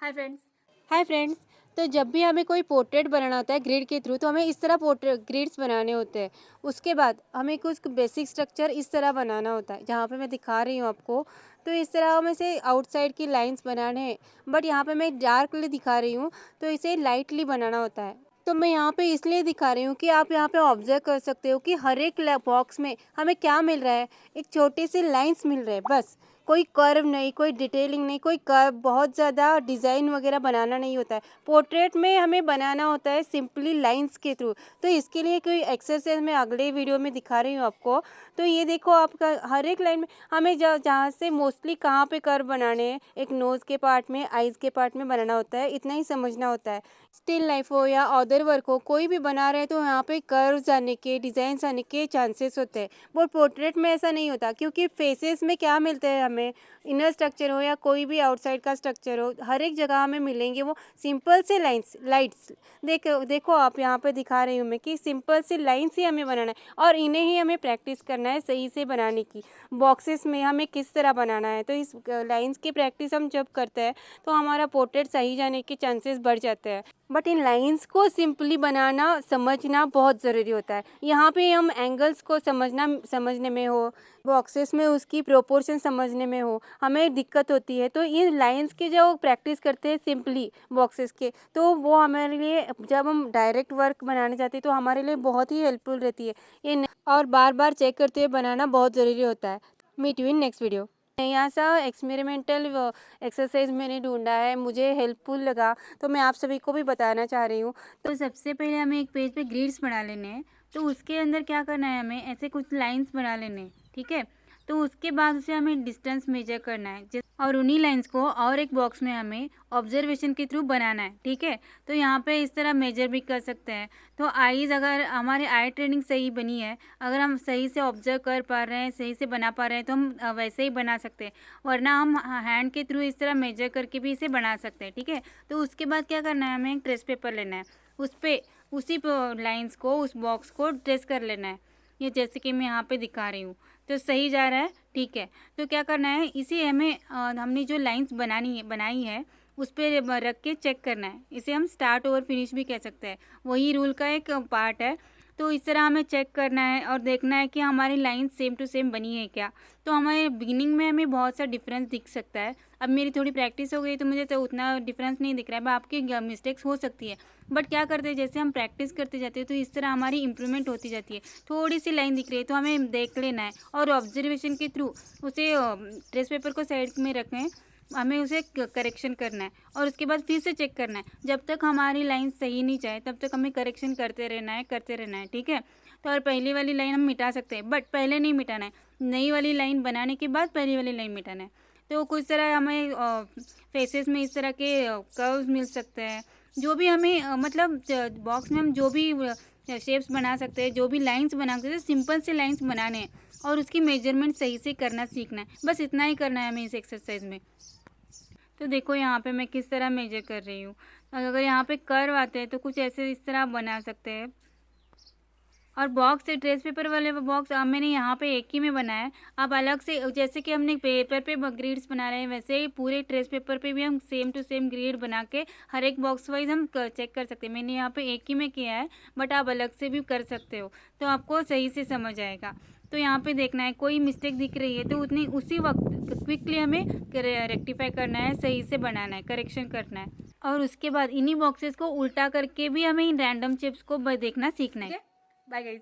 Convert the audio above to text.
Hi friends. तो जब भी हमें कोई पोर्ट्रेट बनाना होता है ग्रिड के थ्रू, तो हमें इस तरह पोर्ट्रेट ग्रिड्स बनाने होते हैं। उसके बाद हमें कुछ बेसिक स्ट्रक्चर इस तरह बनाना होता है, जहाँ पे मैं दिखा रही हूँ आपको। तो इस तरह हमें से आउटसाइड की लाइंस बनाने हैं, बट यहाँ पे मैं डार्कली दिखा रही हूँ, तो इसे लाइटली बनाना होता है। तो मैं यहाँ पे इसलिए दिखा रही हूँ कि आप यहाँ पे ऑब्जर्व कर सकते हो कि हर एक बॉक्स में हमें क्या मिल रहा है, एक छोटे से लाइंस मिल रहे हैं बस। कोई कर्व नहीं, कोई डिटेलिंग नहीं, कोई कर्व बहुत ज़्यादा डिज़ाइन वगैरह बनाना नहीं होता है। पोर्ट्रेट में हमें बनाना होता है सिंपली लाइंस के थ्रू। तो इसके लिए कोई एक्सरसाइज मैं अगले वीडियो में दिखा रही हूँ आपको। तो ये देखो, आपका हर एक लाइन में हमें जहाँ से मोस्टली कहाँ पे कर्व बनाने हैं, एक नोज़ के पार्ट में, आइज़ के पार्ट में बनाना होता है, इतना ही समझना होता है। स्टिल लाइफ हो या अदर वर्क हो, कोई भी बना रहे हैं तो यहाँ पे कर्व्स आने के, डिज़ाइंस आने के चांसेस होते हैं। बट पोर्ट्रेट में ऐसा नहीं होता, क्योंकि फेसेस में क्या मिलते हैं हमें, इनर स्ट्रक्चर हो या कोई भी आउटसाइड का स्ट्रक्चर हो, हर एक जगह हमें मिलेंगे वो सिंपल से लाइंस, लाइट्स। देखो आप, यहाँ पे दिखा रही हूँ मैं कि सिंपल से लाइंस ही हमें बनाना है, और इन्हें ही हमें प्रैक्टिस करना है सही से बनाने की। बॉक्सेस में हमें किस तरह बनाना है, तो इस लाइंस की प्रैक्टिस हम जब करते हैं तो हमारा पोर्ट्रेट सही जाने के चांसेस बढ़ जाते हैं। बट इन लाइंस को सिंपली बनाना, समझना बहुत ज़रूरी होता है। यहाँ पे हम एंगल्स को समझने में हो, बॉक्सेस में उसकी प्रोपोर्शन समझने में हो, हमें दिक्कत होती है। तो इन लाइंस के जो प्रैक्टिस करते हैं सिंपली बॉक्सेस के, तो वो हमारे लिए, जब हम डायरेक्ट वर्क बनाने जाते हैं तो हमारे लिए बहुत ही हेल्पफुल रहती है और बार बार चेक करते हुए बनाना बहुत ज़रूरी होता है। Meet you in next video. नया सा एक्सपेरिमेंटल एक्सरसाइज मैंने ढूंढा है, मुझे हेल्पफुल लगा, तो मैं आप सभी को भी बताना चाह रही हूँ। तो सबसे पहले हमें एक पेज पे ग्रिड्स बना लेने हैं। तो उसके अंदर क्या करना है, हमें ऐसे कुछ लाइंस बना लेने हैं, ठीक है। तो उसके बाद उसे हमें डिस्टेंस मेजर करना है, और उन्हीं लाइंस को और एक बॉक्स में हमें ऑब्जर्वेशन के थ्रू बनाना है, ठीक है। तो यहाँ पे इस तरह मेजर भी कर सकते हैं। तो आईज़, अगर हमारी आई ट्रेनिंग सही बनी है, अगर हम सही से ऑब्जर्व कर पा रहे हैं, सही से बना पा रहे हैं, तो हम वैसे ही बना सकते हैं। वरना हम हैंड के थ्रू इस तरह मेजर करके भी इसे बना सकते हैं, ठीक है। तो उसके बाद क्या करना है, हमें एक ट्रेस पेपर लेना है, उस पर उसी लाइंस को, उस बॉक्स को ट्रेस कर लेना है। ये जैसे कि मैं यहाँ पे दिखा रही हूँ, तो सही जा रहा है, ठीक है। तो क्या करना है, इसे हमें हमने जो लाइंस बनाई है उस पर रख के चेक करना है। इसे हम स्टार्ट ओवर फिनिश भी कह सकते हैं, वही रूल का एक पार्ट है। तो इस तरह हमें चेक करना है और देखना है कि हमारी लाइन सेम टू सेम बनी है क्या। तो हमारे बिगिनिंग में हमें बहुत सा डिफरेंस दिख सकता है। अब मेरी थोड़ी प्रैक्टिस हो गई तो मुझे तो उतना डिफरेंस नहीं दिख रहा है, आपकी मिस्टेक्स हो सकती है। बट क्या करते हैं, जैसे हम प्रैक्टिस करते जाते हैं तो इस तरह हमारी इंप्रूवमेंट होती जाती है। थोड़ी सी लाइन दिख रही है तो हमें देख लेना है, और ऑब्जर्वेशन के थ्रू उसे ट्रेस पेपर को साइड में रखें, हमें उसे करेक्शन करना है, और उसके बाद फिर से चेक करना है। जब तक हमारी लाइन सही नहीं जाए तब तक हमें करेक्शन करते रहना है, ठीक है। तो और पहली वाली लाइन हम मिटा सकते हैं, बट पहले नहीं मिटाना है, नई वाली लाइन बनाने के बाद पहली वाली लाइन मिटाना है। तो कुछ तरह हमें फेसेस में इस तरह के कर्व्स मिल सकते हैं। जो भी हमें मतलब बॉक्स में हम जो भी शेप्स बना सकते हैं, जो भी लाइंस बना सकते हैं, सिंपल से लाइंस बनाने हैं, और उसकी मेजरमेंट सही से करना सीखना है। बस इतना ही करना है हमें इस एक्सरसाइज में। तो देखो यहाँ पे मैं किस तरह मेजर कर रही हूँ। अगर यहाँ पे कर्व आते हैं तो कुछ ऐसे इस तरह बना सकते हैं। और बॉक्स से ट्रेस पेपर वाले बॉक्स मैंने यहाँ पे एक ही में बनाया है। आप अलग से, जैसे कि हमने पेपर पे ग्रिड्स बना रहे हैं, वैसे ही पूरे ट्रेस पेपर पे भी हम सेम टू सेम ग्रिड बना के हर एक बॉक्स वाइज हम चेक कर सकते हैं। मैंने यहाँ पे एक ही में किया है, बट आप अलग से भी कर सकते हो, तो आपको सही से समझ आएगा। तो यहाँ पे देखना है, कोई मिस्टेक दिख रही है तो उसी वक्त क्विकली हमें रेक्टिफाई करना है, सही से बनाना है, करेक्शन करना है। और उसके बाद इन्हीं बॉक्सेस को उल्टा करके भी हमें इन रैंडम चिप्स को देखना सीखना है। Bye guys.